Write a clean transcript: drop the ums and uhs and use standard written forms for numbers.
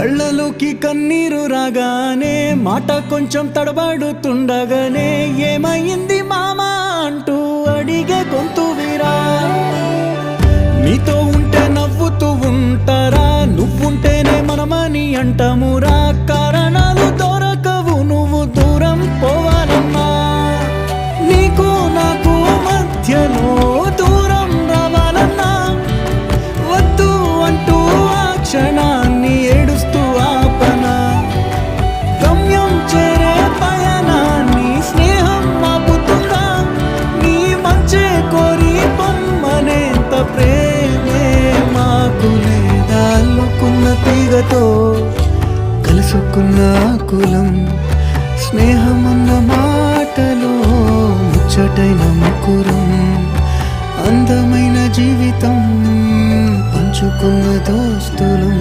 కళ్ళలోకి కన్నీరు రాగానే మాట కొంచెం తడబడుతుండగానే ఏమైంది మామా అంటూ అడిగే గొంతు వీరా. నీతో ఉంటే నవ్వుతూ ఉంటారా, నువ్వుంటేనే మనమని అంటామురా. కారణాలు దొరకవు నువ్వు దూరం పోవాలన్నా, నీకు నాకు మధ్యలో దూరం రావాలన్నా. వద్దు అంటూ ఆ క్షణాన్ని ఏడుస్తూ ఆపనా. గమ్యం చేరే పయనాన్ని స్నేహం ఆపుతుందా. నీ మంచే కోరి పొమ్మనేంత ప్రేమే మాకు లేదా. అల్లుకున్న తీగతో కలుసుకున్న కులం, స్నేహమన్న మాటలో ముచ్చటైన ముకురం. అందమైన జీవితం పంచుకున్న దోస్తులం.